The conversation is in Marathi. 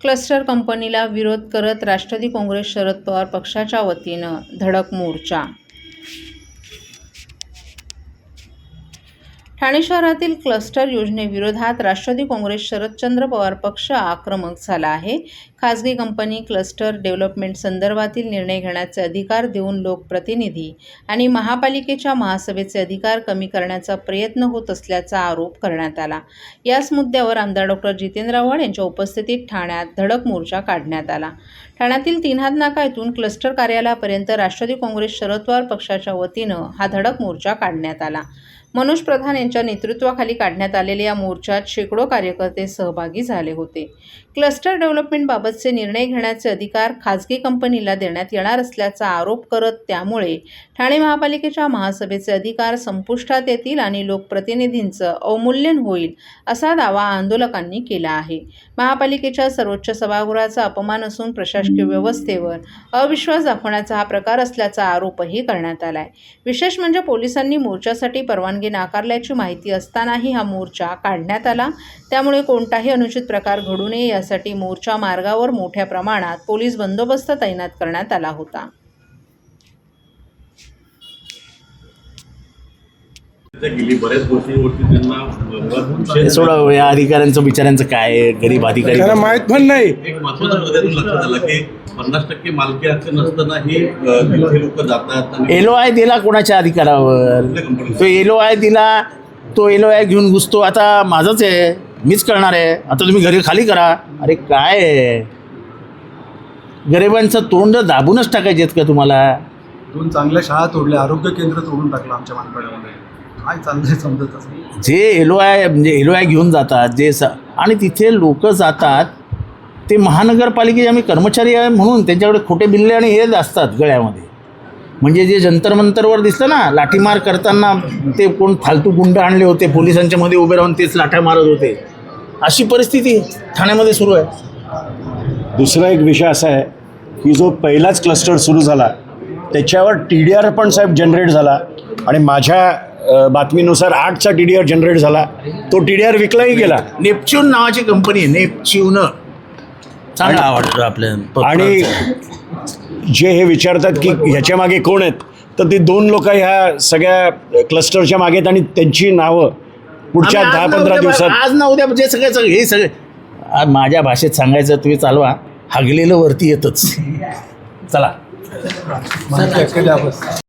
क्लस्टर कंपनीला विरोध करत राष्ट्रवादी काँग्रेस शरद पवार पक्षाच्या वतीनं धडक मोर्चा। ठाणे शहरातील क्लस्टर योजनेविरोधात राष्ट्रवादी काँग्रेस शरदचंद्र पवार पक्ष आक्रमक झाला आहे। खासगी कंपनी क्लस्टर डेव्हलपमेंट संदर्भातील निर्णय घेण्याचे अधिकार देऊन लोकप्रतिनिधी आणि महापालिकेच्या महासभेचे अधिकार कमी करण्याचा प्रयत्न होत असल्याचा आरोप करण्यात आला। याच मुद्द्यावर आमदार डॉ. जितेंद्र आव्हाड यांच्या उपस्थितीत ठाण्यात धडक मोर्चा काढण्यात आला। ठाण्यातील 3 हात नाका येथून क्लस्टर कार्यालयापर्यंत राष्ट्रवादी काँग्रेस शरद पवार पक्षाच्या वतीनं हा धडक मोर्चा काढण्यात आला। मनोज प्रधान यांच्या नेतृत्वाखाली काढण्यात आलेल्या या मोर्चात शेकडो कार्यकर्ते सहभागी झाले होते। क्लस्टर डेव्हलपमेंटबाबतचे निर्णय घेण्याचे अधिकार खासगी कंपनीला देण्यात येणार असल्याचा आरोप करत त्यामुळे ठाणे महापालिकेच्या महासभेचे अधिकार संपुष्टात येतील आणि लोकप्रतिनिधींचं अवमूल्यन होईल असा दावा आंदोलकांनी केला आहे। महापालिकेच्या सर्वोच्च सभागृहाचा अपमान असून प्रशासकीय व्यवस्थेवर अविश्वास दाखवण्याचा हा प्रकार असल्याचा आरोपही करण्यात आलाय। विशेष म्हणजे पोलिसांनी मोर्चासाठी परवानगी नाकारल्याची माहिती असतानाही हा मोर्चा काढण्यात आला। त्यामुळे कोणताही अनुचित प्रकार घडू नये यासाठी मोर्चा मार्गावर मोठ्या प्रमाणात पोलीस बंदोबस्त तैनात करण्यात आला होता। सोडा या अधिकाऱ्यांचं बिचाऱ्यांचं काय गरीब अधिकारी त्यांना माहित पण नाही। एक महत्त्वाचा मुद्दा लक्षात आला की 50% मालकी हक्क नसतानाही तिथे लोक जातात। LOI दिला कोणाच्या अधिकारावर? तो LOI दिला, तो LOI घेऊन घुसतो। आता माझंच आहे, मीच करणार आहे, आता तुम्ही घरी खाली करा। अरे काय आहे, गरिबांचं तोंड दाबूनच टाकायचे आहेत का तुम्हाला? 2 चांगल्या शाळा तोडल्या, आरोग्य केंद्र तोडून टाकलं आमच्या मानपाड्यामध्ये। काय चाललंय समजतच नाही। जे LOI म्हणजे LOI घेऊन जातात आणि तिथे लोक जातात, ते महानगरपालिकेचे आम्ही कर्मचारी आहे म्हणून त्यांच्याकडे खोटे बिल्ले आणि हे असतात गळ्यामध्ये। म्हणजे जे जंतर मंतरवर दिसतं ना, लाठीमार करताना ते कोण फालतू गुंड आणले होते, पोलिसांच्या मध्ये उभे राहून तेच लाठ्या मारत होते, अशी परिस्थिती ठाण्यामध्ये सुरू आहे। दुसरा एक विषय असा आहे की जो पहिलाच क्लस्टर सुरू झाला त्याच्यावर TDR पण साहेब जनरेट झाला आणि माझ्या बातमीनुसार 8चा TDR जनरेट झाला। तो TDR विकलाही गेला। नेपच्यून नावाची कंपनी आहे, नेपच्यून, चांगला आवडतं आपल्या। आणि जे हे विचारतात की ह्याच्या मागे कोण आहेत, तर ते 2 लोक ह्या सगळ्या क्लस्टरच्या मागे आहेत आणि त्यांची नावं पुढच्या 10-15 दिवसात आज ना उद्या म्हणजे सगळे हे सगळे माझ्या भाषेत सांगायचं तुम्ही चालवा, हागलेलं वरती येतच। चला